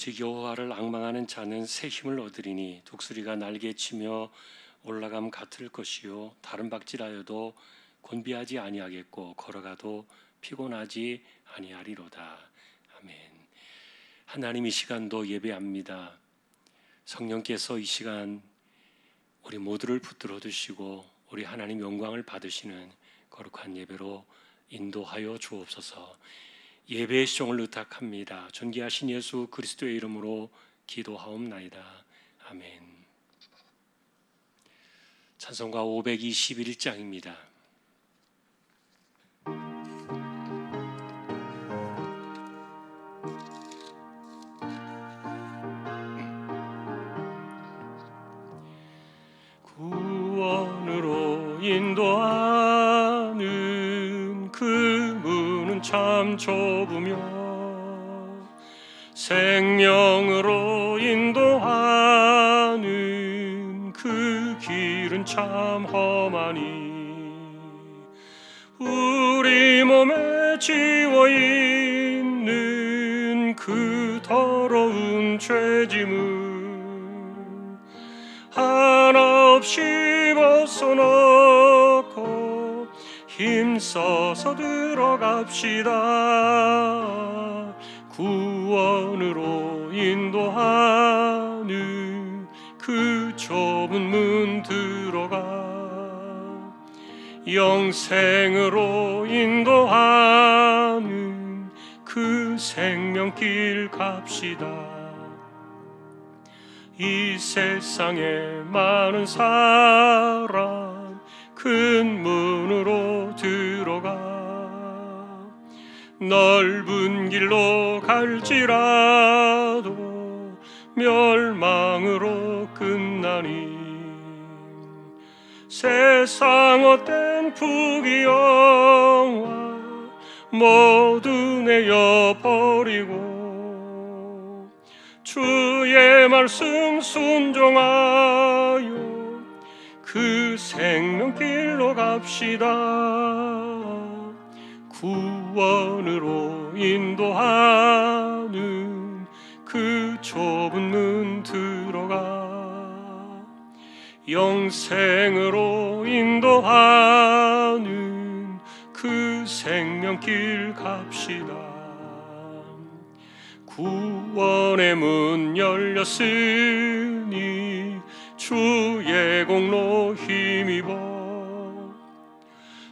오직 여호와를 앙망하는 자는 새 힘을 얻으리니 독수리가 날개치며 올라감 같을 것이요 다른 박질하여도 곤비하지 아니하겠고 걸어가도 피곤하지 아니하리로다. 아멘. 하나님, 이 시간도 예배합니다. 성령께서 이 시간 우리 모두를 붙들어 주시고 우리 하나님 영광을 받으시는 거룩한 예배로 인도하여 주옵소서. 예배의 시종을 의탁합니다. 존귀하신 예수 그리스도의 이름으로 기도하옵나이다. 아멘. 찬송가 521장입니다. 구원으로 인도하는 그 문은 참 좁으며 생명으로 인도하는 그 길은 참 험하니 우리 몸에 지워있는 그 더러운 죄짐을 하나 없이 벗어놓고 힘써서 들어갑시다. 구원으로 인도하는 그 좁은 문 들어가 영생으로 인도하는 그 생명길 갑시다. 이 세상에 많은 사람 큰 문으로 들어가 넓은 길로 갈지라도 멸망으로 끝나니 세상 헛된 부귀영화 모두 내어버리고 주의 말씀 순종하여 그 생명길로 갑시다. 구원으로 인도하는 그 좁은 문 들어가 영생으로 인도하는 그 생명길 갑시다. 구원의 문 열렸으니 주의 공로 힘입어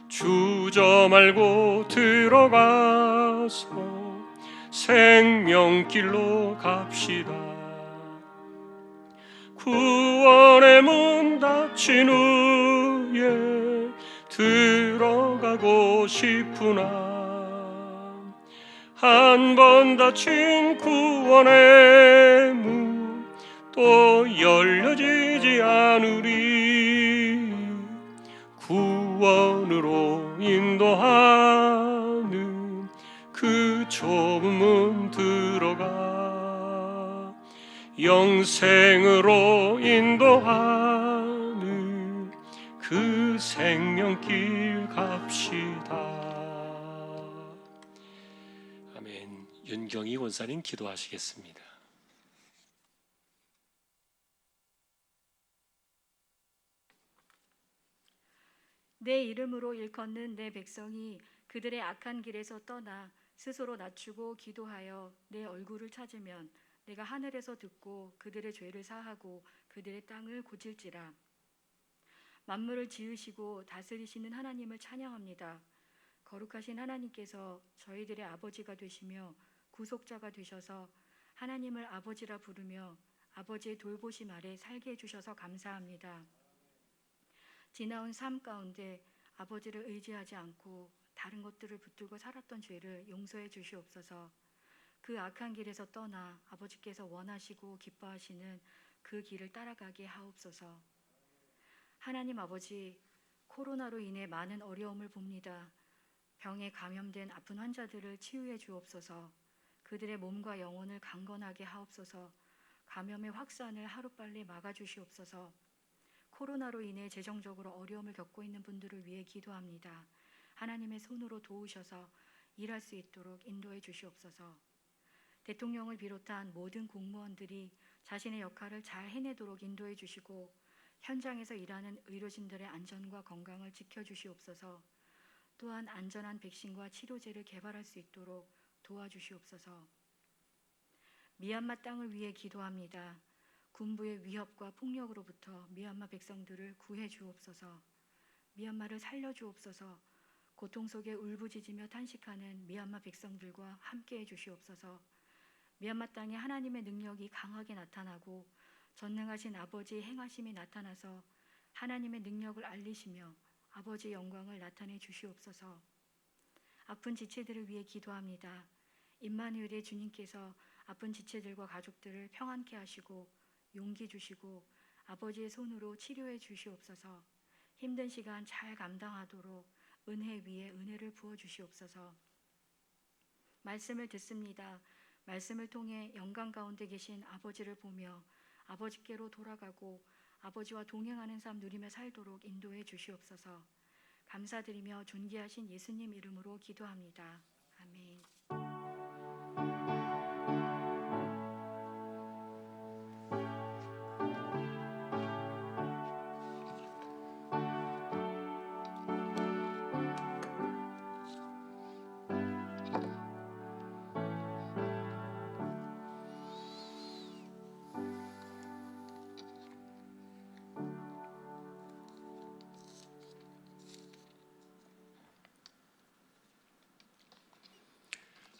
주저 말고 들어가서 생명길로 갑시다. 구원의 문 닫힌 후에 들어가고 싶으나 한 번 닫힌 구원의 문 또 열려지지 않으리. 구원으로 인도하는 그 좁은 문 들어가 영생으로 인도하는 그 생명길 갑시다. 아멘. 윤경희 원사님 기도하시겠습니다. 내 이름으로 일컫는 내 백성이 그들의 악한 길에서 떠나 스스로 낮추고 기도하여 내 얼굴을 찾으면 내가 하늘에서 듣고 그들의 죄를 사하고 그들의 땅을 고칠지라. 만물을 지으시고 다스리시는 하나님을 찬양합니다. 거룩하신 하나님께서 저희들의 아버지가 되시며 구속자가 되셔서 하나님을 아버지라 부르며 아버지의 돌보심 아래 살게 해주셔서 감사합니다. 지나온 삶 가운데 아버지를 의지하지 않고 다른 것들을 붙들고 살았던 죄를 용서해 주시옵소서. 그 악한 길에서 떠나 아버지께서 원하시고 기뻐하시는 그 길을 따라가게 하옵소서. 하나님 아버지, 코로나로 인해 많은 어려움을 봅니다. 병에 감염된 아픈 환자들을 치유해 주옵소서. 그들의 몸과 영혼을 강건하게 하옵소서. 감염의 확산을 하루빨리 막아주시옵소서. 코로나로 인해 재정적으로 어려움을 겪고 있는 분들을 위해 기도합니다. 하나님의 손으로 도우셔서 일할 수 있도록 인도해 주시옵소서. 대통령을 비롯한 모든 공무원들이 자신의 역할을 잘 해내도록 인도해 주시고 현장에서 일하는 의료진들의 안전과 건강을 지켜주시옵소서. 또한 안전한 백신과 치료제를 개발할 수 있도록 도와주시옵소서. 미얀마 땅을 위해 기도합니다. 군부의 위협과 폭력으로부터 미얀마 백성들을 구해 주옵소서. 미얀마를 살려 주옵소서. 고통 속에 울부짖으며 탄식하는 미얀마 백성들과 함께해 주시옵소서. 미얀마 땅에 하나님의 능력이 강하게 나타나고 전능하신 아버지의 행하심이 나타나서 하나님의 능력을 알리시며 아버지의 영광을 나타내 주시옵소서. 아픈 지체들을 위해 기도합니다. 임마누엘의 주님께서 아픈 지체들과 가족들을 평안케 하시고 용기 주시고 아버지의 손으로 치료해 주시옵소서. 힘든 시간 잘 감당하도록 은혜 위에 은혜를 부어 주시옵소서. 말씀을 듣습니다. 말씀을 통해 영광 가운데 계신 아버지를 보며 아버지께로 돌아가고 아버지와 동행하는 삶 누리며 살도록 인도해 주시옵소서. 감사드리며 존귀하신 예수님 이름으로 기도합니다. 아멘.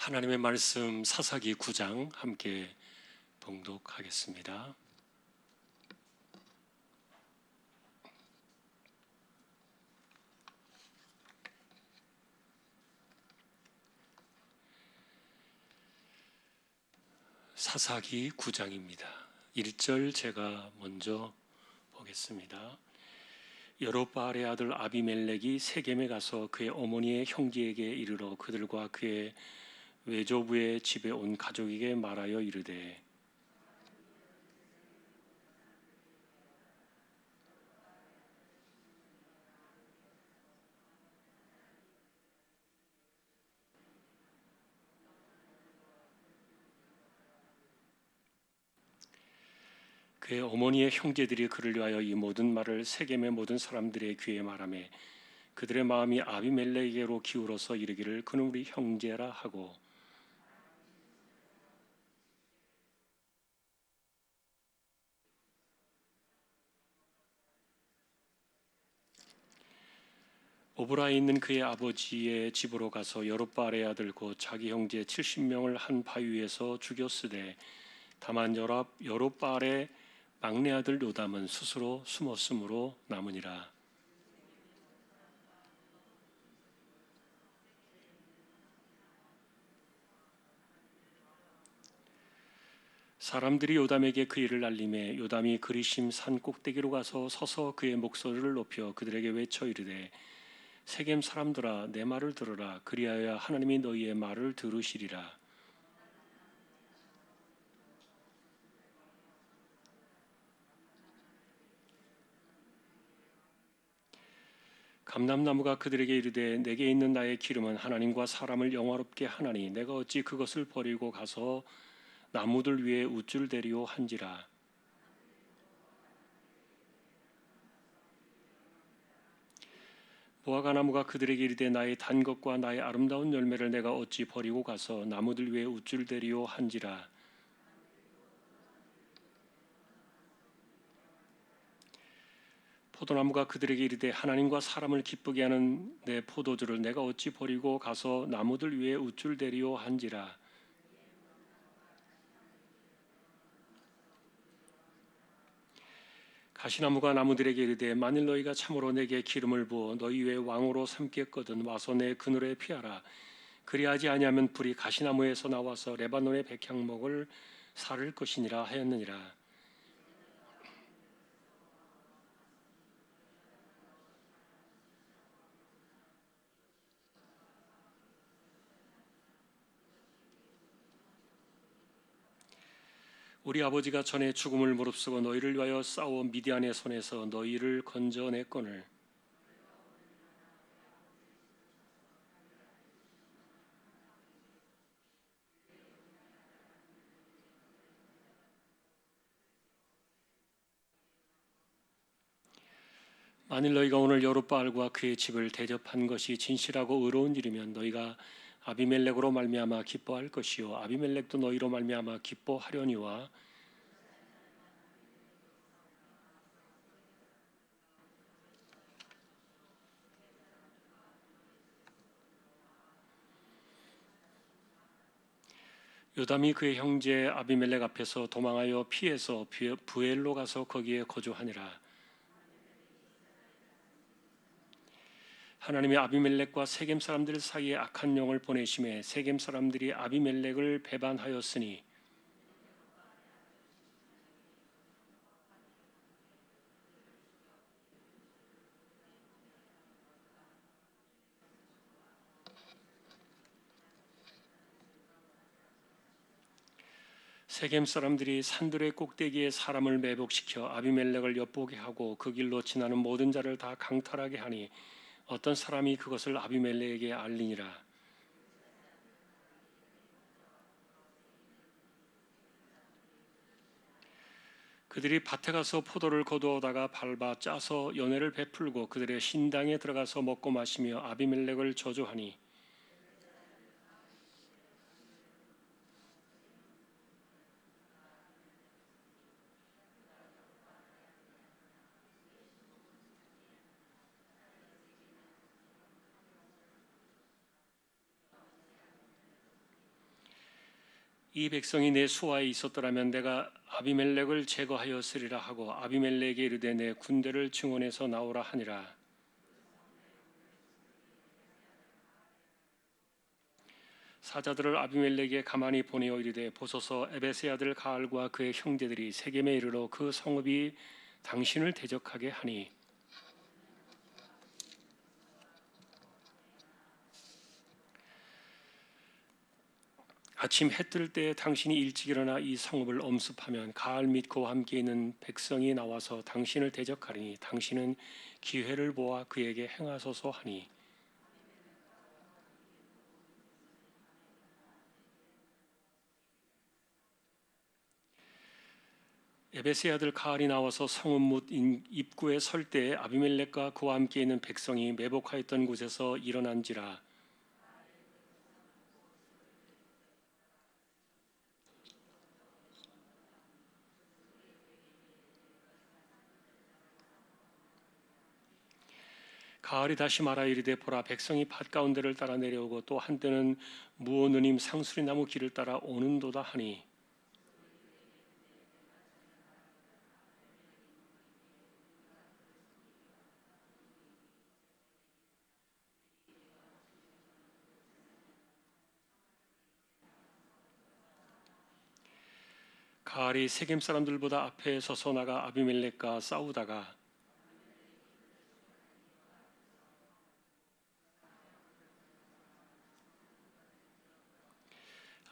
하나님의 말씀 사사기 9장 함께 봉독하겠습니다. 사사기 9장입니다. 1절 제가 먼저 보겠습니다. 여룹바알의 아들 아비멜렉이 세겜에 가서 그의 어머니의 형제에게 이르러 그들과 그의 외조부의 집에 온 가족에게 말하여 이르되 그의 어머니의 형제들이 그를 위하여 이 모든 말을 세겜의 모든 사람들의 귀에 말하매 그들의 마음이 아비멜렉에게로 기울어서 이르기를 그는 우리 형제라 하고 오브라에 있는 그의 아버지의 집으로 가서 여룹바알의 아들 곧 자기 형제 70명을 한 바위 위에서 죽였으되 다만 여룹바알의 막내 아들 요담은 스스로 숨었으므로 남으니라. 사람들이 요담에게 그 일을 알림해 요담이 그리심 산 꼭대기로 가서 서서 그의 목소리를 높여 그들에게 외쳐 이르되 세겜 사람들아 내 말을 들으라. 그리하여 하나님이 너희의 말을 들으시리라. 감람나무가 그들에게 이르되 내게 있는 나의 기름은 하나님과 사람을 영화롭게 하나니 내가 어찌 그것을 버리고 가서 나무들 위에 우쭐 대리오 한지라. 무화과 나무가 그들에게 이르되 나의 단 것과 나의 아름다운 열매를 내가 어찌 버리고 가서 나무들 위에 우쭐 대리오 한지라. 포도나무가 그들에게 이르되 하나님과 사람을 기쁘게 하는 내 포도주를 내가 어찌 버리고 가서 나무들 위에 우쭐 대리오 한지라. 가시나무가 나무들에게 이르되 만일 너희가 참으로 내게 기름을 부어 너희 위에 왕으로 삼겠거든 와서 내 그늘에 피하라. 그리하지 아니하면 불이 가시나무에서 나와서 레바논의 백향목을 사를 것이니라 하였느니라. 우리 아버지가 전에 죽음을 무릅쓰고 너희를 위하여 싸워 미디안의 손에서 너희를 건져냈거늘 만일 너희가 오늘 여룻바알과 그의 집을 대접한 것이 진실하고 의로운 일이면 너희가 아비멜렉으로 말미암아 기뻐할 것이요 아비멜렉도 너희로 말미암아 기뻐하려니와 요담이 그의 형제 아비멜렉 앞에서 도망하여 피해서 부엘로 가서 거기에 거주하니라. 하나님이 아비멜렉과 세겜 사람들 사이에 악한 영을 보내심에 세겜 사람들이 아비멜렉을 배반하였으니 세겜 사람들이 산들의 꼭대기에 사람을 매복시켜 아비멜렉을 엿보게 하고 그 길로 지나는 모든 자를 다 강탈하게 하니 어떤 사람이 그것을 아비멜렉에게 알리니라. 그들이 밭에 가서 포도를 거두어다가 밟아 짜서 연회를 베풀고 그들의 신당에 들어가서 먹고 마시며 아비멜렉을 저주하니 이 백성이 내 수하에 있었더라면 내가 아비멜렉을 제거하였으리라 하고 아비멜렉에게 이르되 내 군대를 증원해서 나오라 하니라. 사자들을 아비멜렉에 가만히 보내어 이르되 보소서 에베스의 아들 가알과 그의 형제들이 세겜에 이르러 그 성읍이 당신을 대적하게 하니 아침 해 뜰 때 당신이 일찍 일어나 이 성읍을 엄습하면 가알 및 그와 함께 있는 백성이 나와서 당신을 대적하리니 당신은 기회를 보아 그에게 행하소서 하니 에베스의 아들 가알이 나와서 성읍 못 입구에 설 때에 아비멜렉과 그와 함께 있는 백성이 매복하였던 곳에서 일어난지라. 가을이 다시 말하 이르되 보라 백성이 밭 가운데를 따라 내려오고 또 한때는 무오느님 상수리 나무 길을 따라 오는도다 하니 가을이 세겜 사람들보다 앞에 서서 나가 아비멜렉과 싸우다가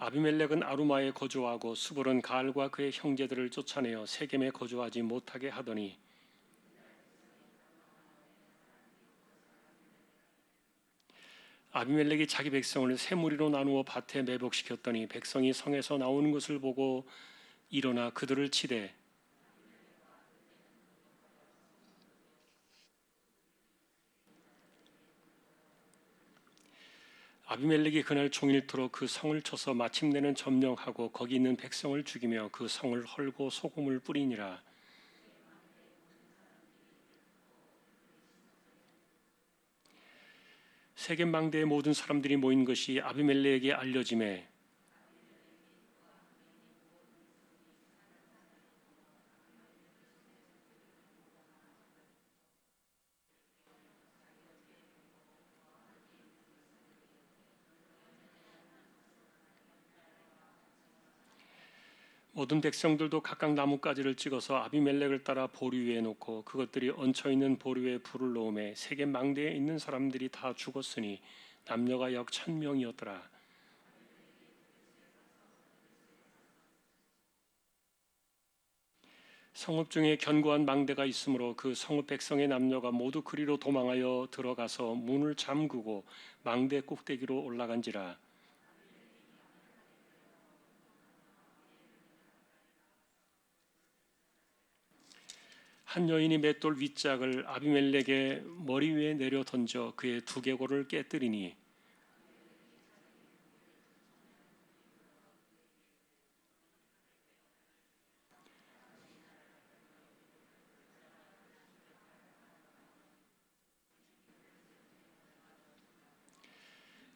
아비멜렉은 아루마에 거주하고 수볼은 가알과 그의 형제들을 쫓아내어 세겜에 거주하지 못하게 하더니 아비멜렉이 자기 백성을 세 무리로 나누어 밭에 매복시켰더니 백성이 성에서 나오는 것을 보고 일어나 그들을 치되 아비멜렉이 그날 종일토록 그 성을 쳐서 마침내는 점령하고 거기 있는 백성을 죽이며 그 성을 헐고 소금을 뿌리니라. 세겜 망대의 모든 사람들이 모인 것이 아비멜렉에게 알려짐에 모든 백성들도 각각 나뭇가지를 찍어서 아비멜렉을 따라 보리 위에 놓고 그것들이 얹혀 있는 보리 위에 불을 놓음에 세겜 망대에 있는 사람들이 다 죽었으니 남녀가 약 1,000명이었더라. 성읍 중에 견고한 망대가 있으므로 그 성읍 백성의 남녀가 모두 그리로 도망하여 들어가서 문을 잠그고 망대 꼭대기로 올라간지라. 한 여인이 맷돌 윗짝을 아비멜렉의 머리 위에 내려 던져 그의 두개골을 깨뜨리니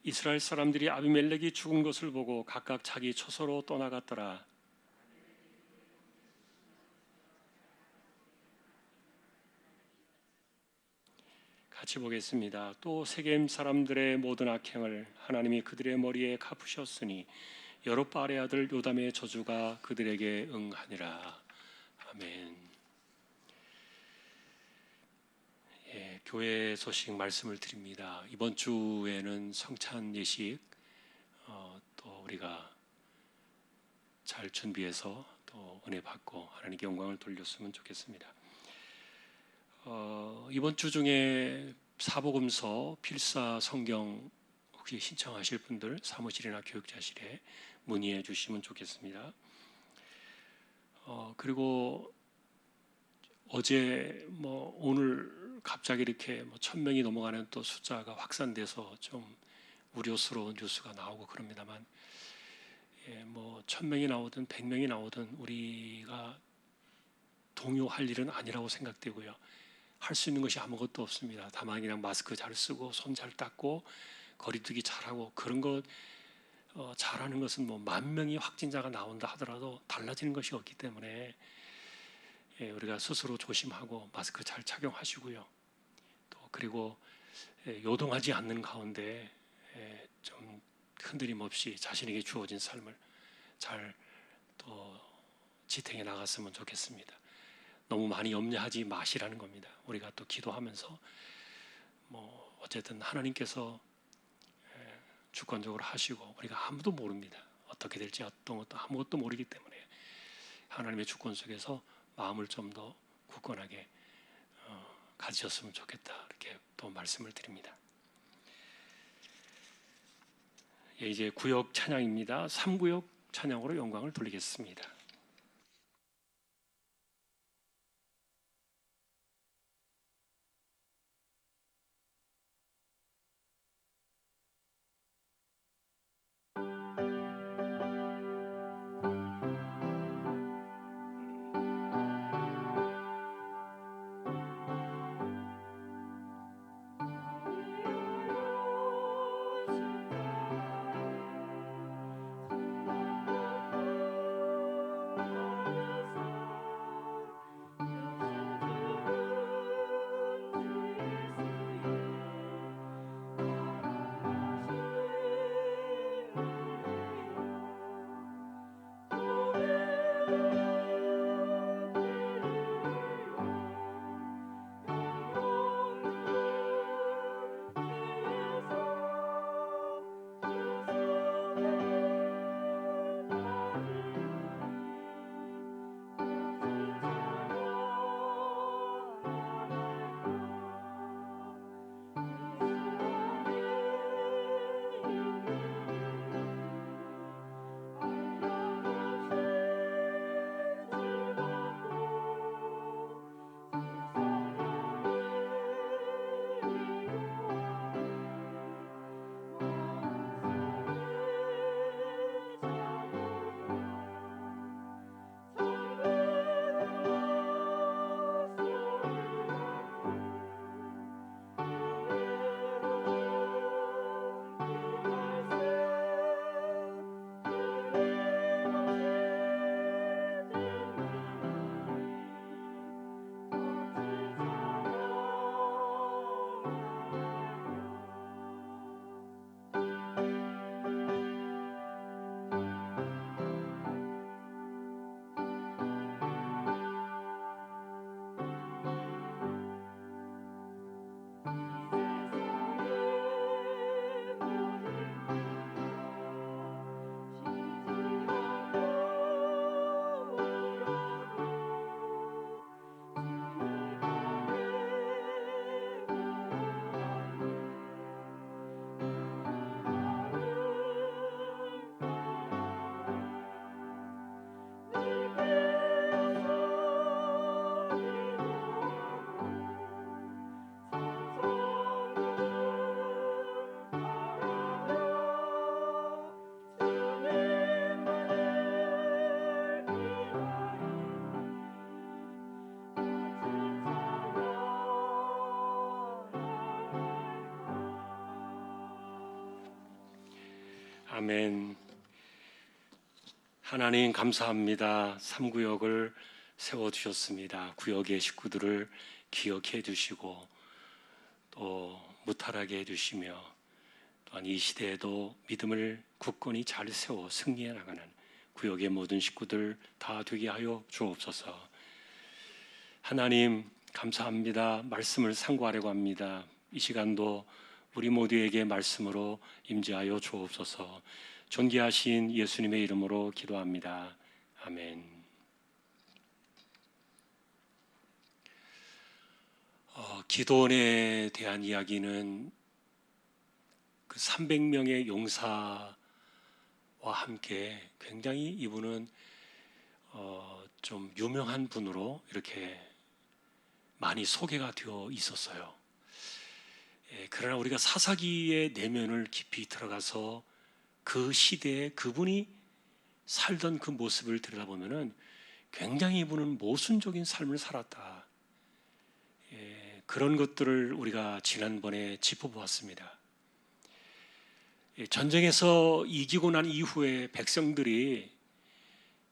이스라엘 사람들이 아비멜렉이 죽은 것을 보고 각각 자기 처소로 떠나갔더라. 같이 보겠습니다. 또 세겜 사람들의 모든 악행을 하나님이 그들의 머리에 갚으셨으니 여롯바알의 아들 요담의 저주가 그들에게 응하니라. 아멘. 교회 소식 말씀을 드립니다. 이번 주에는 성찬 예식 또 우리가 잘 준비해서 또 은혜 받고 하나님께 영광을 돌렸으면 좋겠습니다. 이번 주 중에 사복음서 필사 성경 혹시 신청하실 분들 사무실이나 교육자실에 문의해 주시면 좋겠습니다. 그리고 어제 오늘 갑자기 이렇게 1,000명이 넘어가는 또 숫자가 확산돼서 좀 우려스러운 뉴스가 나오고 그럽니다만 1,000명이 나오든 100명이 나오든 우리가 동요할 일은 아니라고 생각되고요. 할 수 있는 것이 아무것도 없습니다. 다만 그냥 마스크 잘 쓰고 손 잘 닦고 거리두기 잘하고 그런 거 잘하는 것은 10,000명이 확진자가 나온다 하더라도 달라지는 것이 없기 때문에 우리가 스스로 조심하고 마스크 잘 착용하시고요. 또 그리고 요동하지 않는 가운데 좀 흔들림 없이 자신에게 주어진 삶을 잘 또 지탱해 나갔으면 좋겠습니다. 너무 많이 염려하지 마시라는 겁니다. 우리가 또 기도하면서 어쨌든 하나님께서 주권적으로 하시고 우리가 아무도 모릅니다. 어떻게 될지 어떤 것도 아무것도 모르기 때문에 하나님의 주권 속에서 마음을 좀 더 굳건하게 가지셨으면 좋겠다 이렇게 또 말씀을 드립니다. 이제 구역 찬양입니다. 3구역 찬양으로 영광을 돌리겠습니다. 아멘. 하나님 감사합니다. 3구역을 세워주셨습니다. 구역의 식구들을 기억해 주시고 또 무탈하게 해주시며 또한 이 시대에도 믿음을 굳건히 잘 세워 승리해 나가는 구역의 모든 식구들 다 되게 하여 주옵소서. 하나님 감사합니다. 말씀을 상고하려고 합니다. 이 시간도 우리 모두에게 말씀으로 임재하여 주옵소서. 존귀하신 예수님의 이름으로 기도합니다. 아멘. 기도원에 대한 이야기는 그 300명의 용사와 함께 굉장히 이분은 좀 유명한 분으로 이렇게 많이 소개가 되어 있었어요. 그러나 우리가 사사기의 내면을 깊이 들어가서 그 시대에 그분이 살던 그 모습을 들여다보면은 굉장히 이분은 모순적인 삶을 살았다. 그런 것들을 우리가 지난번에 짚어보았습니다. 전쟁에서 이기고 난 이후에 백성들이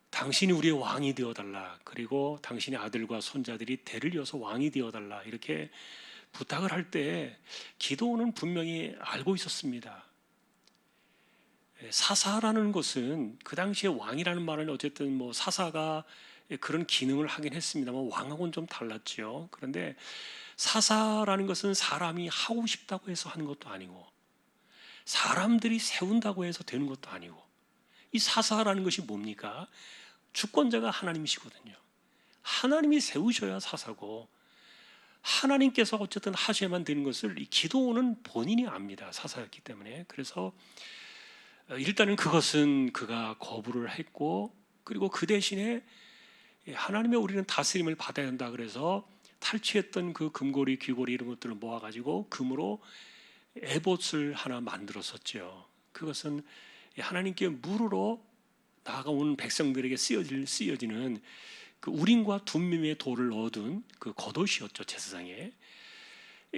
당신이 우리의 왕이 되어달라, 그리고 당신의 아들과 손자들이 대를 이어서 왕이 되어달라 이렇게 부탁을 할 때 기도원은 분명히 알고 있었습니다. 사사라는 것은 그 당시에 왕이라는 말은 어쨌든 뭐 사사가 그런 기능을 하긴 했습니다만 왕하고는 좀 달랐죠. 그런데 사사라는 것은 사람이 하고 싶다고 해서 하는 것도 아니고 사람들이 세운다고 해서 되는 것도 아니고, 이 사사라는 것이 뭡니까? 주권자가 하나님이시거든요. 하나님이 세우셔야 사사고 하나님께서 어쨌든 하셔야만 되는 것을 이 기도원은 본인이 압니다. 사사였기 때문에. 그래서 일단은 그것은 그가 거부를 했고, 그리고 그 대신에 하나님의 우리는 다스림을 받아야 한다 그래서 탈취했던 그 금고리, 귀고리 이런 것들을 모아가지고 금으로 에봇을 하나 만들었었죠. 그것은 하나님께 물으러 나아가온 백성들에게 쓰여지는 그 우림과 둠밈의 돌을 얻은 그 겉옷이었죠, 제사장에.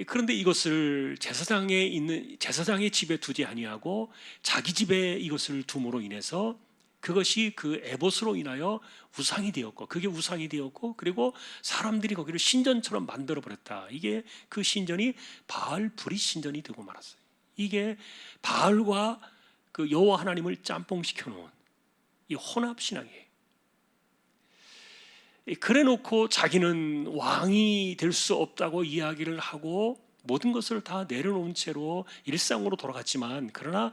그런데 이것을 제사장의 집에 두지 아니하고 자기 집에 이것을 둠으로 인해서 그것이 그 에봇으로 인하여 우상이 되었고, 그게 우상이 되었고, 그리고 사람들이 거기를 신전처럼 만들어 버렸다. 이게 그 신전이 바알 브릿 신전이 되고 말았어요. 이게 바알과 그 여호와 하나님을 짬뽕시켜 놓은 이 혼합 신앙이에요. 그래 놓고 자기는 왕이 될 수 없다고 이야기를 하고 모든 것을 다 내려놓은 채로 일상으로 돌아갔지만, 그러나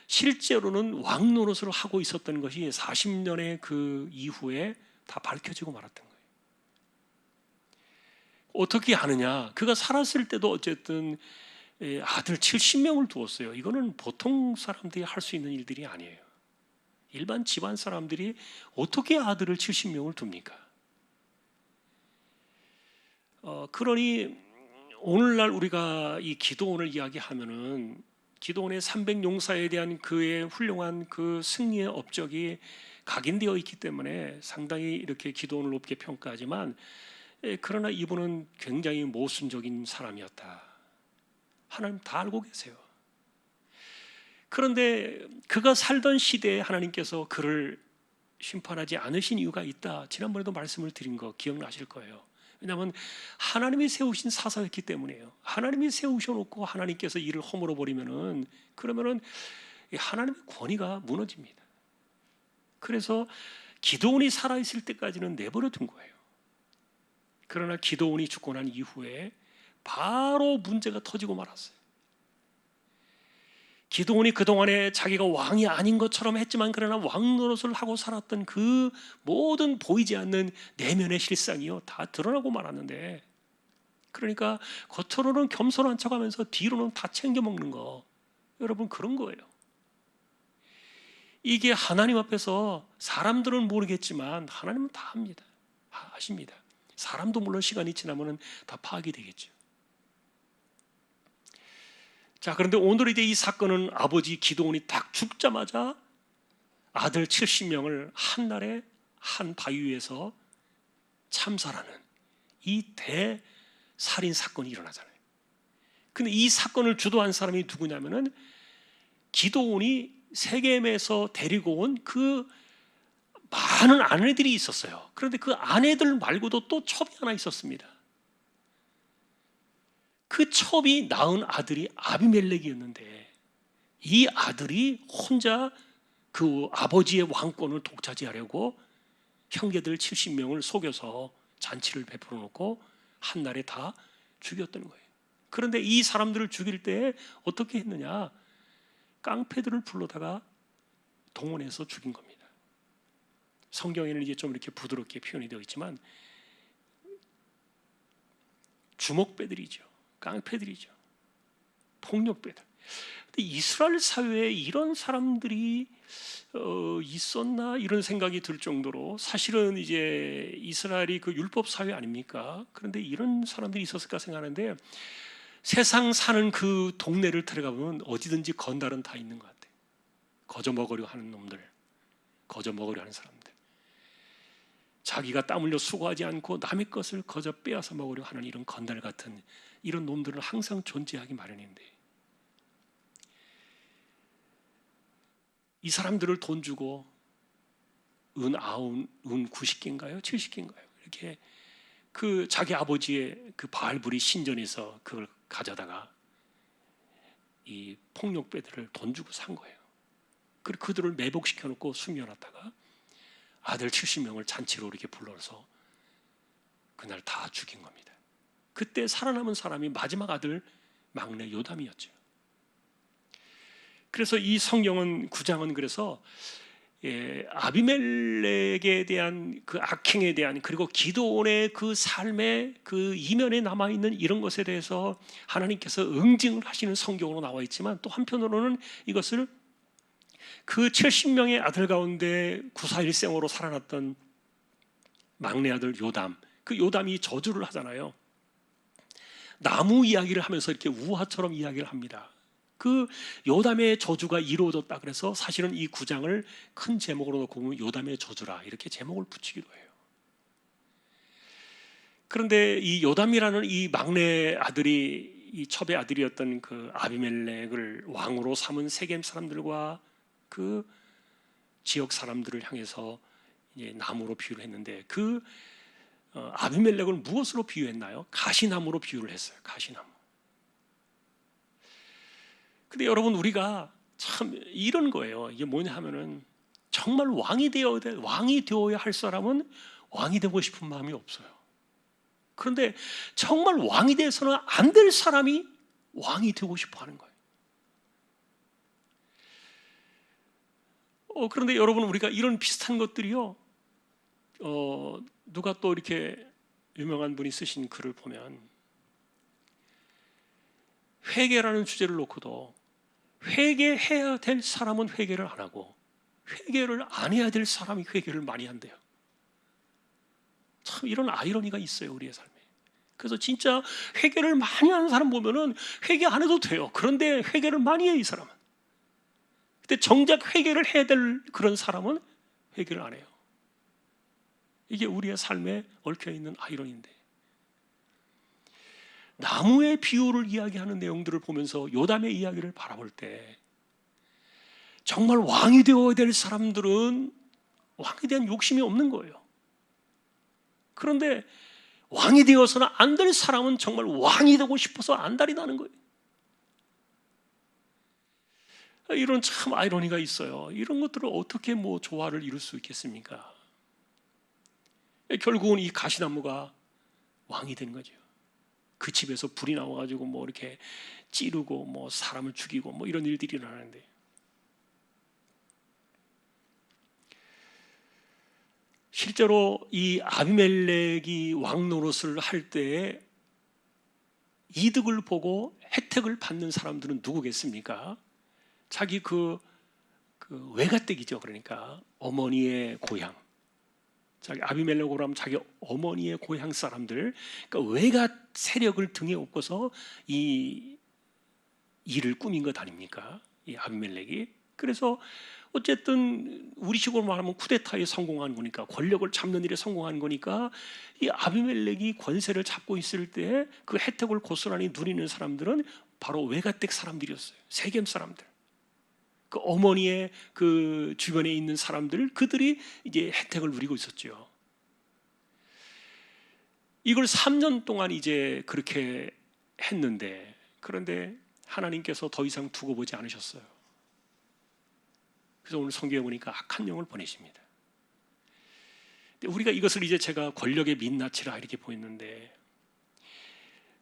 실제로는 왕 노릇을 하고 있었던 것이 40년의 그 이후에 다 밝혀지고 말았던 거예요. 어떻게 하느냐? 그가 살았을 때도 어쨌든 아들 70명을 두었어요. 이거는 보통 사람들이 할 수 있는 일들이 아니에요. 일반 집안 사람들이 어떻게 아들을 70명을 둡니까? 그러니 오늘날 우리가 이 기도원을 이야기하면은 기도원의 300용사에 대한 그의 훌륭한 그 승리의 업적이 각인되어 있기 때문에 상당히 이렇게 기도원을 높게 평가하지만, 그러나 이분은 굉장히 모순적인 사람이었다. 하나님 다 알고 계세요. 그런데 그가 살던 시대에 하나님께서 그를 심판하지 않으신 이유가 있다. 지난번에도 말씀을 드린 거 기억나실 거예요. 왜냐하면 하나님이 세우신 사사였기 때문이에요. 하나님이 세우셔놓고 하나님께서 이를 허물어 버리면은, 그러면은 하나님의 권위가 무너집니다. 그래서 기도원이 살아있을 때까지는 내버려 둔 거예요. 그러나 기도원이 죽고 난 이후에 바로 문제가 터지고 말았어요. 기도원이 그동안에 자기가 왕이 아닌 것처럼 했지만, 그러나 왕 노릇을 하고 살았던 그 모든 보이지 않는 내면의 실상이요 다 드러나고 말았는데, 그러니까 겉으로는 겸손한 척하면서 뒤로는 다 챙겨 먹는 거, 여러분 그런 거예요. 이게 하나님 앞에서 사람들은 모르겠지만 하나님은 다 합니다. 아십니다. 사람도 물론 시간이 지나면 다 파악이 되겠죠. 자, 그런데 오늘 이제 이 사건은 아버지 기도원이 딱 죽자마자 아들 70명을 한날에 한 바위 위에서 참살하는 이 대살인 사건이 일어나잖아요. 근데 이 사건을 주도한 사람이 누구냐면은 기도원이 세겜에서 데리고 온 그 많은 아내들이 있었어요. 그런데 그 아내들 말고도 또 첩이 하나 있었습니다. 그 첩이 낳은 아들이 아비멜렉이었는데 이 아들이 혼자 그 아버지의 왕권을 독차지하려고 형제들 70명을 속여서 잔치를 베풀어 놓고 한날에 다 죽였던 거예요. 그런데 이 사람들을 죽일 때 어떻게 했느냐? 깡패들을 불러다가 동원해서 죽인 겁니다. 성경에는 이제 좀 이렇게 부드럽게 표현이 되어 있지만 주먹배들이죠. 깡패들이죠. 폭력배들. 근데 이스라엘 사회에 이런 사람들이 있었나 이런 생각이 들 정도로 사실은 이제 이스라엘이 그 율법 사회 아닙니까? 그런데 이런 사람들이 있었을까 생각하는데 세상 사는 그 동네를 들어가 보면 어디든지 건달은 다 있는 것 같아요. 거저 먹으려 하는 놈들, 거저 먹으려 하는 사람들. 자기가 땀 흘려 수고하지 않고 남의 것을 거저 빼앗아 먹으려 하는 이런 건달 같은 이런 놈들은 항상 존재하기 마련인데 이 사람들을 돈 주고 은 90개인가요? 70개인가요? 이렇게 그 자기 아버지의 그 바알불이 신전에서 그걸 가져다가 이 폭력배들을 돈 주고 산 거예요. 그리고 그들을 매복시켜 놓고 숨겨놨다가 아들 70명을 잔치로 이렇게 불러서 그날 다 죽인 겁니다. 그때 살아남은 사람이 마지막 아들 막내 요담이었죠. 그래서 이 성경은 9장은 그래서 아비멜렉에 대한 그 악행에 대한 그리고 기드온의 그 삶의 그 이면에 남아있는 이런 것에 대해서 하나님께서 응징을 하시는 성경으로 나와 있지만 또 한편으로는 이것을 그 70명의 아들 가운데 구사일생으로 살아났던 막내 아들 요담, 그 요담이 저주를 하잖아요. 나무 이야기를 하면서 이렇게 우화처럼 이야기를 합니다. 그 요담의 저주가 이루어졌다 그래서 사실은 이 9장을 큰 제목으로 놓고 보면 요담의 저주라 이렇게 제목을 붙이기도 해요. 그런데 이 요담이라는 이 막내 아들이 이 첩의 아들이었던 그 아비멜렉을 왕으로 삼은 세겜 사람들과 그 지역 사람들을 향해서 이제 나무로 비유를 했는데 그 아비멜렉을 무엇으로 비유했나요? 가시나무로 비유를 했어요. 가시나무. 근데 여러분 우리가 참 이런 거예요. 이게 뭐냐 하면은 정말 왕이 되어야 할 사람은 왕이 되고 싶은 마음이 없어요. 그런데 정말 왕이 돼서는 안 될 사람이 왕이 되고 싶어 하는 거예요. 그런데 여러분 우리가 이런 비슷한 것들이요. 누가 또 이렇게 유명한 분이 쓰신 글을 보면 회개라는 주제를 놓고도 회개해야 될 사람은 회개를 안 하고 회개를 안 해야 될 사람이 회개를 많이 한대요. 참 이런 아이러니가 있어요 우리의 삶에. 그래서 진짜 회개를 많이 하는 사람 보면은 회개 안 해도 돼요. 그런데 회개를 많이 해요 이 사람은. 근데 정작 회개를 해야 될 그런 사람은 회개를 안 해요. 이게 우리의 삶에 얽혀있는 아이러니인데 나무의 비유를 이야기하는 내용들을 보면서 요담의 이야기를 바라볼 때 정말 왕이 되어야 될 사람들은 왕에 대한 욕심이 없는 거예요. 그런데 왕이 되어서는 안 될 사람은 정말 왕이 되고 싶어서 안달이 나는 거예요. 이런 참 아이러니가 있어요. 이런 것들을 어떻게 조화를 이룰 수 있겠습니까? 결국은 이 가시나무가 왕이 된 거죠. 그 집에서 불이 나와가지고 이렇게 찌르고 사람을 죽이고 이런 일들이 일어나는데 실제로 이 아비멜렉이 왕 노릇을 할 때에 이득을 보고 혜택을 받는 사람들은 누구겠습니까? 자기 그 외가댁이죠. 그러니까 어머니의 고향. 자기 아비멜렉으로 하면 자기 어머니의 고향 사람들, 그러니까 외가 세력을 등에 업고서 이 일을 꾸민 것 아닙니까? 이 아비멜렉이. 그래서 어쨌든 우리식으로 말하면 쿠데타에 성공한 거니까 권력을 잡는 일에 성공한 거니까 이 아비멜렉이 권세를 잡고 있을 때 그 혜택을 고스란히 누리는 사람들은 바로 외가댁 사람들이었어요. 세겜 사람들. 그 어머니의 그 주변에 있는 사람들, 그들이 이제 혜택을 누리고 있었죠. 이걸 3년 동안 이제 그렇게 했는데, 그런데 하나님께서 더 이상 두고 보지 않으셨어요. 그래서 오늘 성경에 보니까 악한 영을 보내십니다. 우리가 이것을 이제 제가 권력의 민낯이라 이렇게 보였는데,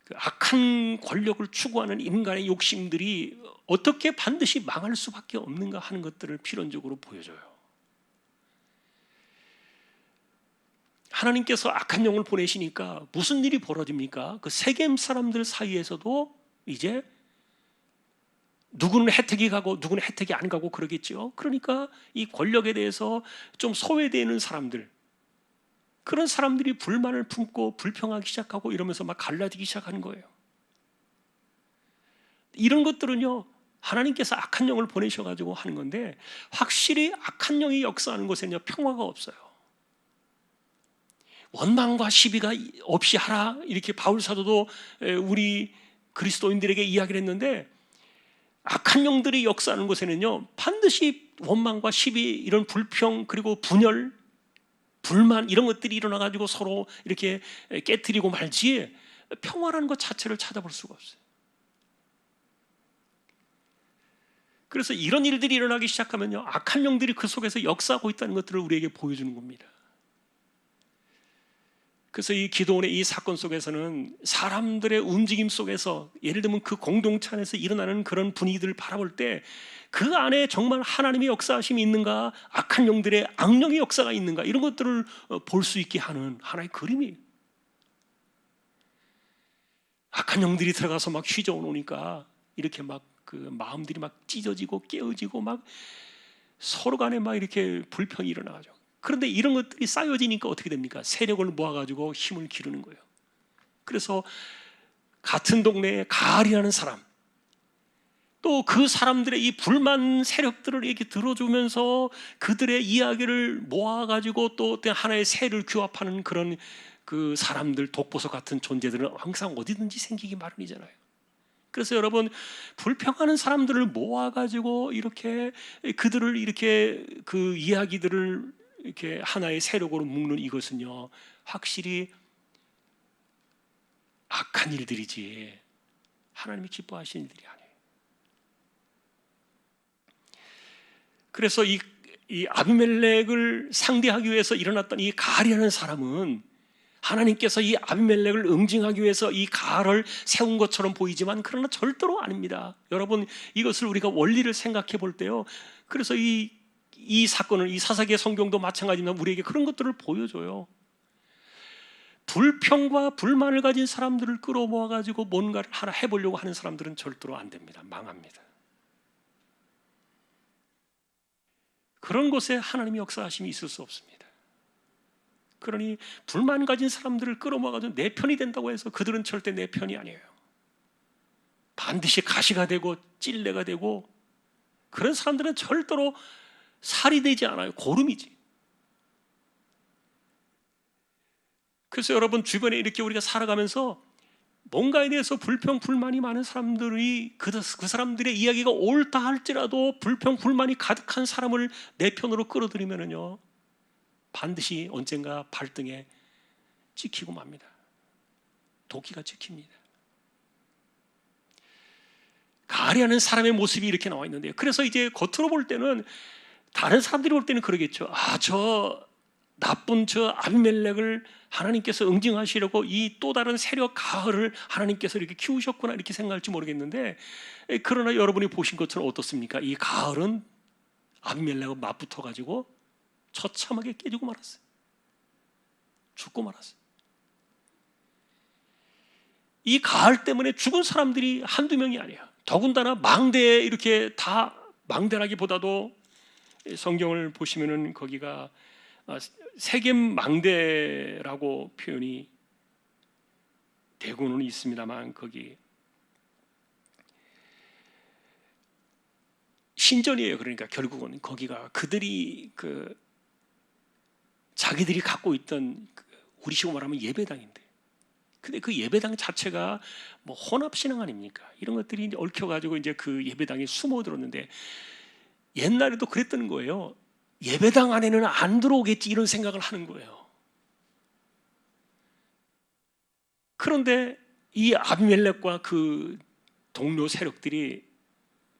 그 악한 권력을 추구하는 인간의 욕심들이 어떻게 반드시 망할 수밖에 없는가 하는 것들을 필연적으로 보여줘요. 하나님께서 악한 영을 보내시니까 무슨 일이 벌어집니까? 그 세겜 사람들 사이에서도 이제 누구는 혜택이 가고 누구는 혜택이 안 가고 그러겠죠. 그러니까 이 권력에 대해서 좀 소외되는 사람들, 그런 사람들이 불만을 품고 불평하기 시작하고 이러면서 막 갈라지기 시작하는 거예요. 이런 것들은요, 하나님께서 악한 영을 보내셔가지고 하는 건데, 확실히 악한 영이 역사하는 곳에는요 평화가 없어요. 원망과 시비가 없이 하라, 이렇게 바울 사도도 우리 그리스도인들에게 이야기를 했는데, 악한 영들이 역사하는 곳에는요 반드시 원망과 시비, 이런 불평, 그리고 분열, 불만, 이런 것들이 일어나가지고 서로 이렇게 깨트리고 말지 평화라는 것 자체를 찾아볼 수가 없어요. 그래서 이런 일들이 일어나기 시작하면요 악한 영들이 그 속에서 역사하고 있다는 것들을 우리에게 보여주는 겁니다. 그래서 이 기도원의 이 사건 속에서는 사람들의 움직임 속에서, 예를 들면 그 공동체 안에서 일어나는 그런 분위기들을 바라볼 때 그 안에 정말 하나님의 역사하심이 있는가, 악한 영들의 악령의 역사가 있는가, 이런 것들을 볼 수 있게 하는 하나의 그림이에요. 악한 영들이 들어가서 막 휘저어 놓으니까 이렇게 막 그 마음들이 막 찢어지고 깨어지고 막 서로 간에 막 이렇게 불평이 일어나죠. 그런데 이런 것들이 쌓여지니까 어떻게 됩니까? 세력을 모아가지고 힘을 기르는 거예요. 그래서 같은 동네에 가알이라는 사람, 또 그 사람들의 이 불만 세력들을 이렇게 들어주면서 그들의 이야기를 모아가지고 또 하나의 세를 규합하는 그런 그 사람들, 독보석 같은 존재들은 항상 어디든지 생기기 마련이잖아요. 그래서 여러분, 불평하는 사람들을 모아가지고 이렇게 그들을 이렇게 그 이야기들을 이렇게 하나의 세력으로 묶는 이것은요 확실히 악한 일들이지 하나님이 기뻐하시는 일들이 아니에요. 그래서 이 아비멜렉을 상대하기 위해서 일어났던 이 가알이라는 사람은 하나님께서 이 아비멜렉을 응징하기 위해서 이 가알을 세운 것처럼 보이지만 그러나 절대로 아닙니다. 여러분, 이것을 우리가 원리를 생각해 볼 때요, 그래서 이 사건을, 이 사사기의 성경도 마찬가지지만 우리에게 그런 것들을 보여줘요. 불평과 불만을 가진 사람들을 끌어모아가지고 뭔가를 하나 해보려고 하는 사람들은 절대로 안 됩니다. 망합니다. 그런 곳에 하나님의 역사하심이 있을 수 없습니다. 그러니 불만 가진 사람들을 끌어모아가지고 내 편이 된다고 해서 그들은 절대 내 편이 아니에요. 반드시 가시가 되고 찔레가 되고, 그런 사람들은 절대로 살이 되지 않아요. 고름이지. 그래서 여러분, 주변에 이렇게 우리가 살아가면서 뭔가에 대해서 불평, 불만이 많은 사람들이 그 사람들의 이야기가 옳다 할지라도 불평, 불만이 가득한 사람을 내 편으로 끌어들이면은요 반드시 언젠가 발등에 찍히고 맙니다. 도끼가 찍힙니다. 가알이라는 사람의 모습이 이렇게 나와 있는데요. 그래서 이제 겉으로 볼 때는, 다른 사람들이 볼 때는 그러겠죠. 저 나쁜 저 아비멜렉을 하나님께서 응징하시려고 이 또 다른 세력 가알을 하나님께서 이렇게 키우셨구나, 이렇게 생각할지 모르겠는데, 그러나 여러분이 보신 것처럼 어떻습니까? 이 가알은 아비멜렉과 맞붙어 가지고 처참하게 깨지고 말았어요. 죽고 말았어요. 이 가알 때문에 죽은 사람들이 한두 명이 아니에요. 더군다나 망대에 이렇게 다, 망대라기보다도 성경을 보시면은 거기가 세겜 망대라고 표현이 되고는 있습니다만, 거기 신전이에요. 그러니까 결국은 거기가 그들이 자기들이 갖고 있던 우리식으로 말하면 예배당인데, 근데 그 예배당 자체가 뭐 혼합신앙 아닙니까? 이런 것들이 이제 얽혀가지고 이제 그 예배당에 숨어들었는데, 옛날에도 그랬던 거예요. 예배당 안에는 안 들어오겠지 이런 생각을 하는 거예요. 그런데 이 아비멜렉과 그 동료 세력들이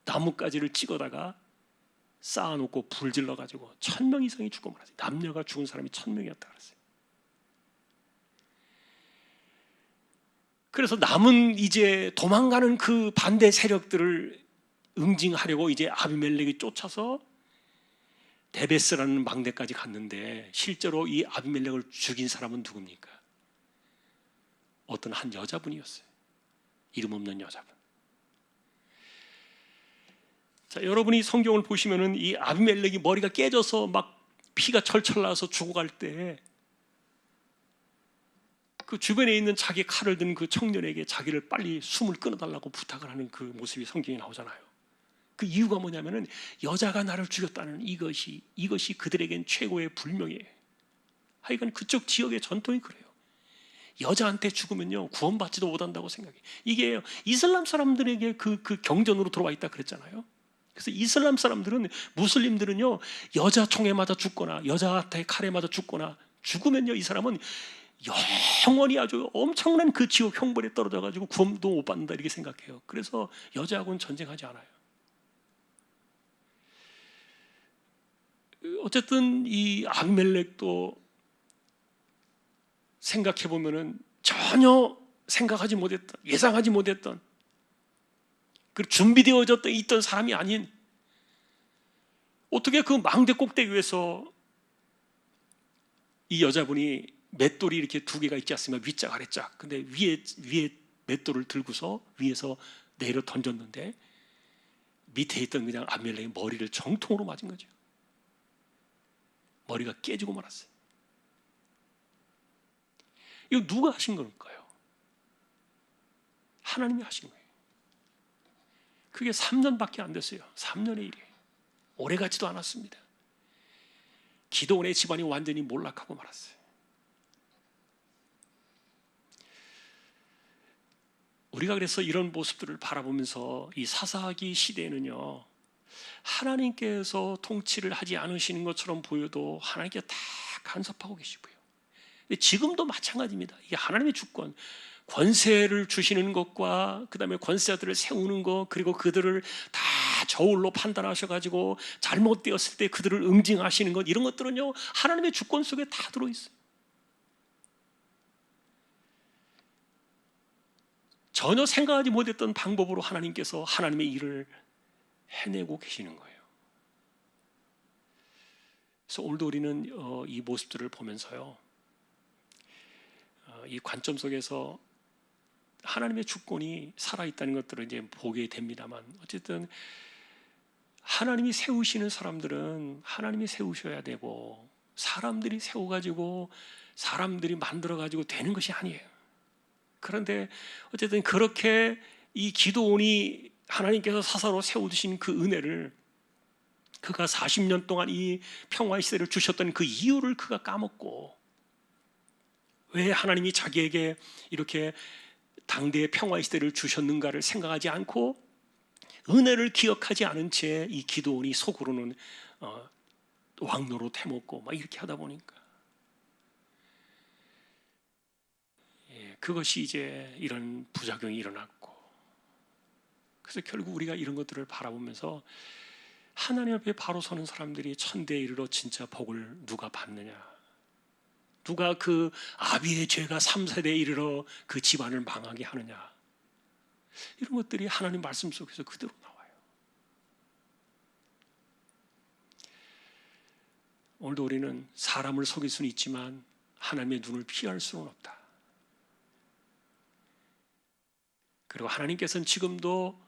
나뭇가지를 찍어다가 쌓아놓고 불 질러가지고 1000명 이상이 죽고 말았어요. 남녀가 죽은 사람이 1000명이었다 그랬어요. 그래서 남은 이제 도망가는 그 반대 세력들을 응징하려고 이제 아비멜렉이 쫓아서 데베스라는 망대까지 갔는데 실제로 이 아비멜렉을 죽인 사람은 누굽니까? 어떤 한 여자분이었어요. 이름 없는 여자분. 자, 여러분이 성경을 보시면은 이 아비멜렉이 머리가 깨져서 막 피가 철철 나서 죽어갈 때 그 주변에 있는 자기 칼을 든 그 청년에게 자기를 빨리 숨을 끊어달라고 부탁을 하는 그 모습이 성경에 나오잖아요. 그 이유가 뭐냐면은 여자가 나를 죽였다는 이것이 그들에겐 최고의 불명예예요. 하여간 그쪽 지역의 전통이 그래요. 여자한테 죽으면요 구원받지도 못한다고 생각해요. 이게 이슬람 사람들에게 그 경전으로 들어와 있다 그랬잖아요. 그래서 이슬람 사람들은, 무슬림들은요 여자 총에 맞아 죽거나 여자한테 칼에 맞아 죽거나 죽으면요 이 사람은 영원히 아주 엄청난 그 지옥 형벌에 떨어져 가지고 구원도 못 받는다 이렇게 생각해요. 그래서 여자하고는 전쟁하지 않아요. 어쨌든 이 아비멜렉도 생각해 보면은 전혀 생각하지 못했던, 예상하지 못했던, 그 준비되어졌던 있던 사람이 아닌, 어떻게 그 망대 꼭대기 위에서 이 여자분이 맷돌이 이렇게 두 개가 있지 않습니까? 윗짝 아래짝. 근데 위에 맷돌을 들고서 위에서 내려 던졌는데 밑에 있던 그냥 아비멜렉의 머리를 정통으로 맞은 거죠. 머리가 깨지고 말았어요. 이거 누가 하신 걸까요? 하나님이 하신 거예요. 그게 3년밖에 안 됐어요. 3년의 일이에요. 오래 가지도 않았습니다. 기드온의 집안이 완전히 몰락하고 말았어요. 우리가 그래서 이런 모습들을 바라보면서 이 사사기 시대에는요 하나님께서 통치를 하지 않으시는 것처럼 보여도 하나님께서 다 간섭하고 계시고요. 근데 지금도 마찬가지입니다. 이게 하나님의 주권, 권세를 주시는 것과 그 다음에 권세자들을 세우는 것, 그리고 그들을 다 저울로 판단하셔가지고 잘못되었을 때 그들을 응징하시는 것, 이런 것들은요 하나님의 주권 속에 다 들어있어요. 전혀 생각하지 못했던 방법으로 하나님께서 하나님의 일을 해내고 계시는 거예요. 그래서 오늘도 우리는 이 모습들을 보면서요 이 관점 속에서 하나님의 주권이 살아있다는 것들을 이제 보게 됩니다만, 어쨌든 하나님이 세우시는 사람들은 하나님이 세우셔야 되고, 사람들이 세워가지고 사람들이 만들어가지고 되는 것이 아니에요. 그런데 어쨌든 그렇게 이 기드온이 하나님께서 사사로 세워두신 그 은혜를, 그가 40년 동안 이 평화의 시대를 주셨던 그 이유를 그가 까먹고, 왜 하나님이 자기에게 이렇게 당대의 평화의 시대를 주셨는가를 생각하지 않고 은혜를 기억하지 않은 채 이 기드온이 속으로는 왕노릇 해먹고 막 이렇게 하다 보니까 그것이 이제 이런 부작용이 일어났고, 그래서 결국 우리가 이런 것들을 바라보면서 하나님 앞에 바로 서는 사람들이 천대에 이르러 진짜 복을 누가 받느냐, 누가 그 아비의 죄가 3세대에 이르러 그 집안을 망하게 하느냐, 이런 것들이 하나님 말씀 속에서 그대로 나와요. 오늘도 우리는 사람을 속일 수는 있지만 하나님의 눈을 피할 수는 없다. 그리고 하나님께서는 지금도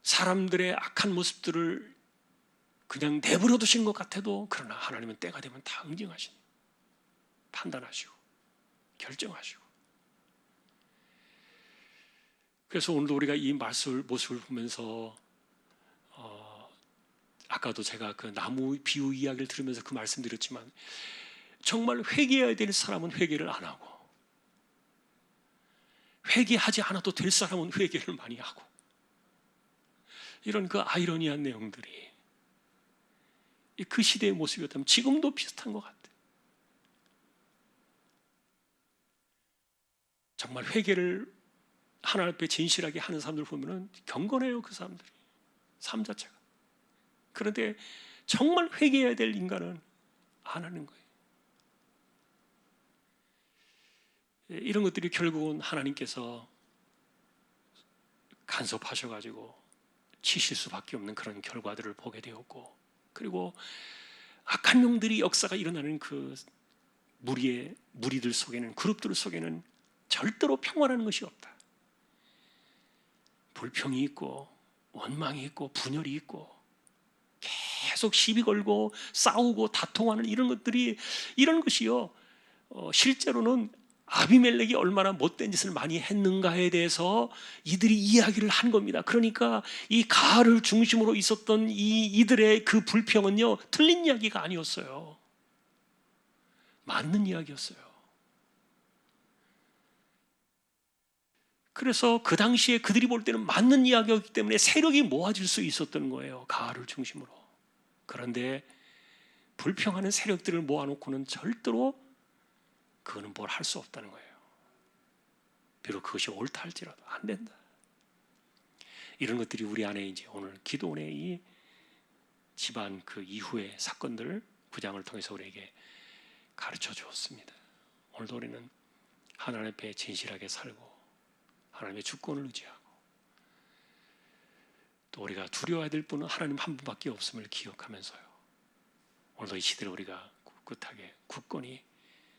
사람들의 악한 모습들을 그냥 내버려 두신 것 같아도, 그러나 하나님은 때가 되면 다 응징하시니, 판단하시고 결정하시고. 그래서 오늘도 우리가 이 모습을 보면서 아까도 제가 그 나무 비유 이야기를 들으면서 그 말씀드렸지만, 정말 회개해야 될 사람은 회개를 안 하고, 회개하지 않아도 될 사람은 회개를 많이 하고, 이런 그 아이러니한 내용들이 그 시대의 모습이었다면 지금도 비슷한 것 같아요. 정말 회개를 하나님 앞에 진실하게 하는 사람들 보면 경건해요. 그 사람들이 삶 자체가. 그런데 정말 회개해야 될 인간은 안 하는 거예요. 이런 것들이 결국은 하나님께서 간섭하셔가지고 치실 수밖에 없는 그런 결과들을 보게 되었고, 그리고 악한 영들이 역사가 일어나는 그 무리들 속에는, 그룹들 속에는 절대로 평안하는 것이 없다. 불평이 있고 원망이 있고 분열이 있고 계속 시비 걸고 싸우고 다통하는 이런 것이요, 실제로는 아비멜렉이 얼마나 못된 짓을 많이 했는가에 대해서 이들이 이야기를 한 겁니다. 그러니까 이 가를 중심으로 있었던 이들의 그 불평은요, 틀린 이야기가 아니었어요. 맞는 이야기였어요. 그래서 그 당시에 그들이 볼 때는 맞는 이야기였기 때문에 세력이 모아질 수 있었던 거예요. 가를 중심으로. 그런데 불평하는 세력들을 모아놓고는 절대로 그거는 뭘 할 수 없다는 거예요. 비록 그것이 옳다 할지라도 안 된다. 이런 것들이 우리 안에 이제 오늘 기도원의 이 집안 그 이후의 사건들 9장을 통해서 우리에게 가르쳐 주었습니다. 오늘도 우리는 하나님 앞에 진실하게 살고 하나님의 주권을 의지하고, 또 우리가 두려워해야 될 분은 하나님 한 분밖에 없음을 기억하면서요, 오늘도 이 시대를 우리가 꿋꿋하게 굳건히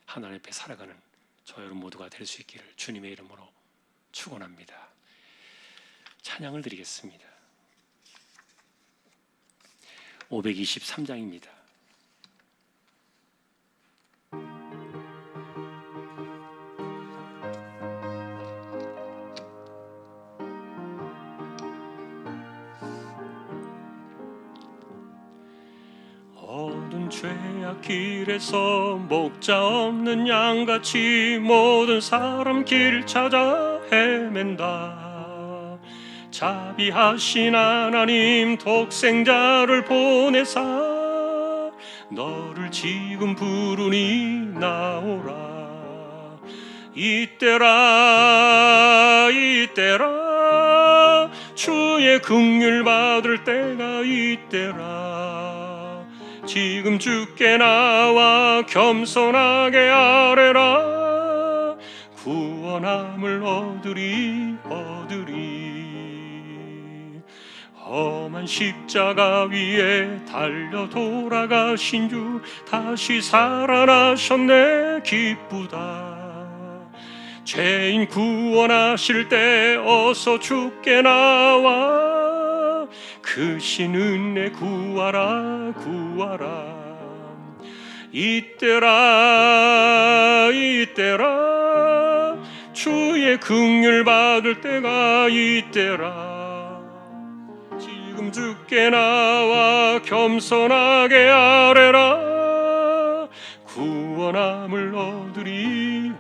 하나님 앞에 살아가는 저 여러분 모두가 될 수 있기를 주님의 이름으로 축원합니다. 찬양을 드리겠습니다. 523장입니다. 어두운 죄악 길에서 목자 없는 양같이 모든 사람 길 찾아 헤맨다. 자비하신 하나님 독생자를 보내사 너를 지금 부르니 나오라. 이때라 주의 긍휼 받을 때가 이때라. 지금 주께 나와 겸손하게 아뢰라. 구원함을 얻으리. 험한 십자가 위에 달려 돌아가신 주 다시 살아나셨네. 기쁘다. 죄인 구원하실 때 어서 주께 나와 그 신 은혜 구하라. 이때라 주의 긍휼 받을 때가 이때라. 지금 주께 나와 겸손하게 아뢰라. 구원함을 얻으리.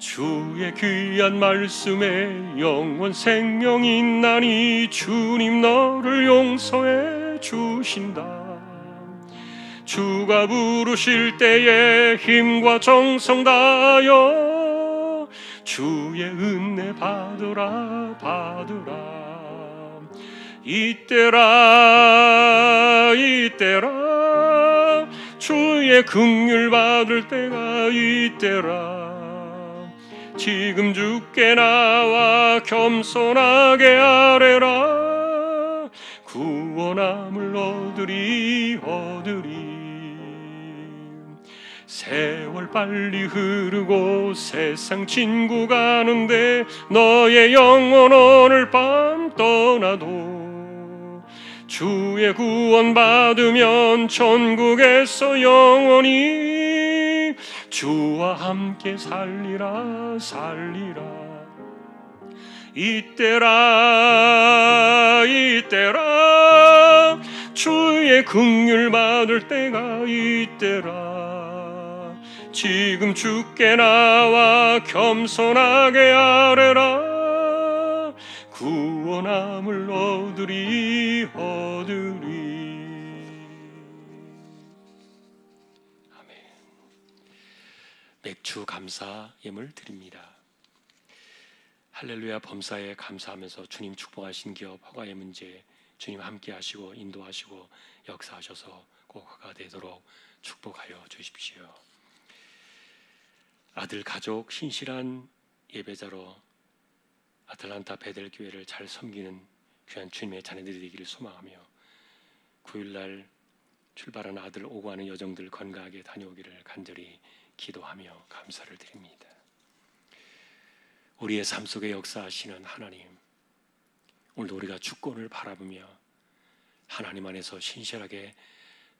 주의 귀한 말씀에 영원 생명이 있나니 주님 너를 용서해 주신다. 주가 부르실 때에 힘과 정성 다하여 주의 은혜 받으라. 이때라 주의 긍휼 받을 때가 이때라. 지금 주께 나와 겸손하게 아뢰라. 구원함을 얻으리. 세월 빨리 흐르고 세상 친구 가는데 너의 영혼 오늘 밤 떠나도 주의 구원 받으면 천국에서 영원히 주와 함께 살리라. 이때라 주의 긍휼 받을 때가 이때라. 지금 주께 나와 겸손하게 아뢰라. 구원함을 얻으리. 아멘. 맥주 감사 예물 드립니다. 할렐루야 범사에 감사하면서 주님 축복하신 기업 허가의 문제 주님 함께 하시고 인도하시고 역사하셔서 고가가 되도록 축복하여 주십시오. 아들 가족 신실한 예배자로 아틀란타 베델 교회를 잘 섬기는 귀한 주님의 자녀들이 되기를 소망하며 9일날 출발하는 아들 오고 하는 여정들 건강하게 다녀오기를 간절히 기도하며 감사를 드립니다. 우리의 삶 속에 역사하시는 하나님, 오늘도 우리가 주권을 바라보며 하나님 안에서 신실하게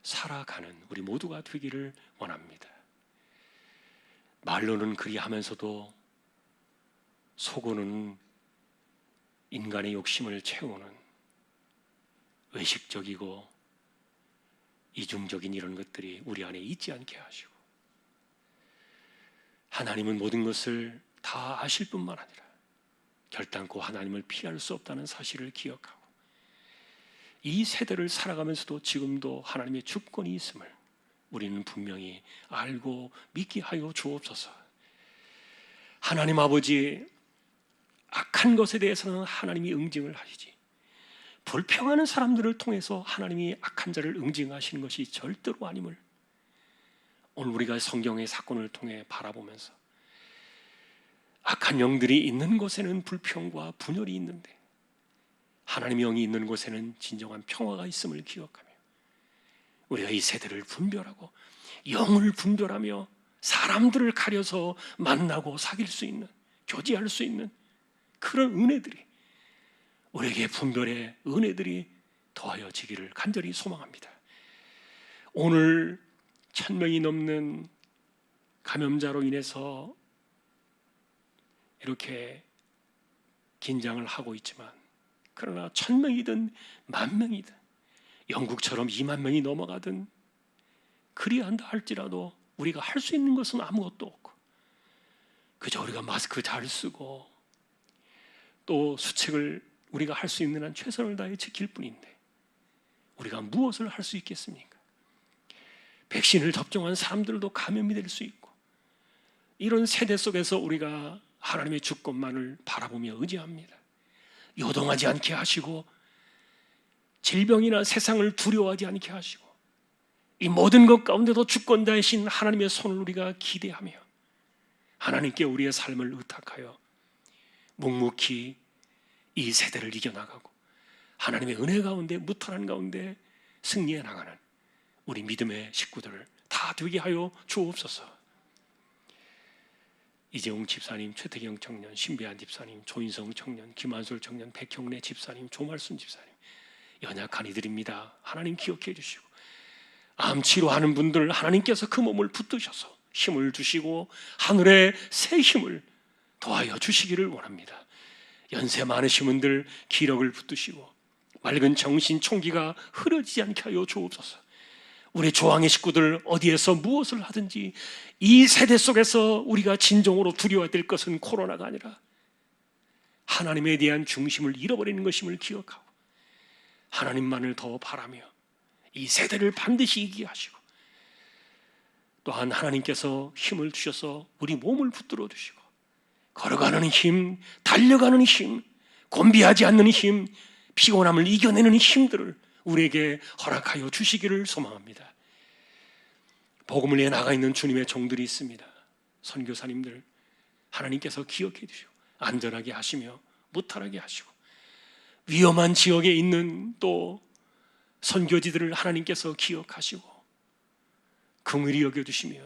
살아가는 우리 모두가 되기를 원합니다. 말로는 그리하면서도 속으로는 인간의 욕심을 채우는 외식적이고 이중적인 이런 것들이 우리 안에 있지 않게 하시고, 하나님은 모든 것을 다 아실 뿐만 아니라 결단코 하나님을 피할 수 없다는 사실을 기억하고 이 세대를 살아가면서도 지금도 하나님의 주권이 있음을 우리는 분명히 알고 믿게 하여 주옵소서. 하나님 아버지, 악한 것에 대해서는 하나님이 응징을 하시지 불평하는 사람들을 통해서 하나님이 악한 자를 응징하시는 것이 절대로 아님을 오늘 우리가 성경의 사건을 통해 바라보면서 악한 영들이 있는 곳에는 불평과 분열이 있는데 하나님의 영이 있는 곳에는 진정한 평화가 있음을 기억하며 우리가 이 세대를 분별하고 영을 분별하며 사람들을 가려서 만나고 사귈 수 있는, 교제할 수 있는 그런 은혜들이 우리에게 분별의 은혜들이 더하여지기를 간절히 소망합니다. 오늘 1000명이 넘는 감염자로 인해서 이렇게 긴장을 하고 있지만 그러나 1000명이든 10,000명이든 영국처럼 20,000명이 넘어가든 그리한다 할지라도 우리가 할 수 있는 것은 아무것도 없고 그저 우리가 마스크 잘 쓰고 또 수칙을 우리가 할 수 있는 한 최선을 다해 지킬 뿐인데 우리가 무엇을 할 수 있겠습니까? 백신을 접종한 사람들도 감염이 될 수 있고 이런 세대 속에서 우리가 하나님의 주권만을 바라보며 의지합니다. 요동하지 않게 하시고 질병이나 세상을 두려워하지 않게 하시고 이 모든 것 가운데도 주권자이신 하나님의 손을 우리가 기대하며 하나님께 우리의 삶을 의탁하여 묵묵히 이 세대를 이겨나가고 하나님의 은혜 가운데 무탈한 가운데 승리해 나가는 우리 믿음의 식구들을 다 되게 하여 주옵소서. 이재용 집사님, 최태경 청년, 신배한 집사님, 조인성 청년, 김한솔 청년, 백형래 집사님, 조말순 집사님 연약한 이들입니다. 하나님 기억해 주시고 암 치료하는 분들 하나님께서 그 몸을 붙드셔서 힘을 주시고 하늘의 새 힘을 더하여 주시기를 원합니다. 연세 많으신 분들 기력을 붙드시고 맑은 정신 총기가 흐려지지 않게 하여 주옵소서. 우리 조항의 식구들 어디에서 무엇을 하든지 이 세대 속에서 우리가 진정으로 두려워야 될 것은 코로나가 아니라 하나님에 대한 중심을 잃어버리는 것임을 기억하고 하나님만을 더 바라며 이 세대를 반드시 이기게 하시고 또한 하나님께서 힘을 주셔서 우리 몸을 붙들어 주시고 걸어가는 힘, 달려가는 힘, 곤비하지 않는 힘, 피곤함을 이겨내는 힘들을 우리에게 허락하여 주시기를 소망합니다. 복음을 위해 나가 있는 주님의 종들이 있습니다. 선교사님들 하나님께서 기억해 주시고 안전하게 하시며 무탈하게 하시고 위험한 지역에 있는 또 선교지들을 하나님께서 기억하시고 긍휼히 여겨주시며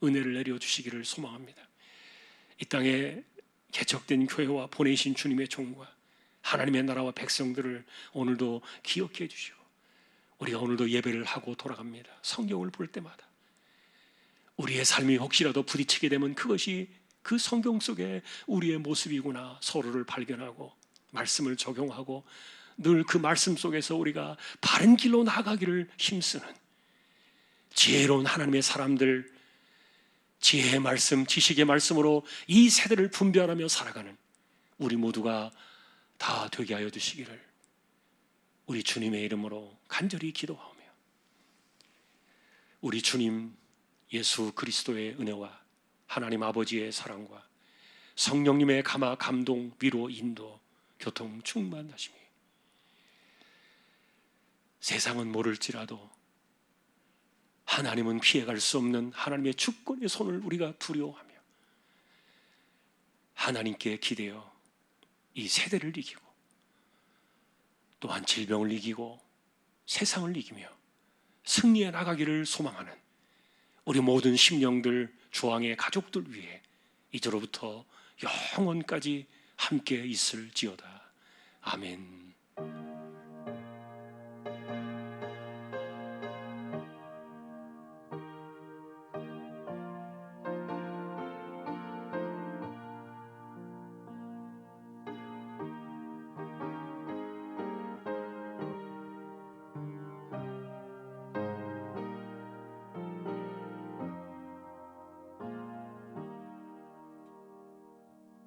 은혜를 내려주시기를 소망합니다. 이 땅에 개척된 교회와 보내신 주님의 종과 하나님의 나라와 백성들을 오늘도 기억해 주시고 우리가 오늘도 예배를 하고 돌아갑니다. 성경을 볼 때마다 우리의 삶이 혹시라도 부딪히게 되면 그것이 그 성경 속에 우리의 모습이구나 서로를 발견하고 말씀을 적용하고 늘 그 말씀 속에서 우리가 바른 길로 나아가기를 힘쓰는 지혜로운 하나님의 사람들, 지혜의 말씀, 지식의 말씀으로 이 세대를 분별하며 살아가는 우리 모두가 다 되게 하여 주시기를 우리 주님의 이름으로 간절히 기도하오며, 우리 주님 예수 그리스도의 은혜와 하나님 아버지의 사랑과 성령님의 감화, 감동, 위로, 인도, 교통 충만하심이 세상은 모를지라도 하나님은 피해갈 수 없는 하나님의 주권의 손을 우리가 두려워하며 하나님께 기대어 이 세대를 이기고 또한 질병을 이기고 세상을 이기며 승리해 나가기를 소망하는 우리 모든 심령들, 주왕의 가족들 위해 이제로부터 영원까지 함께 있을지어다. 아멘.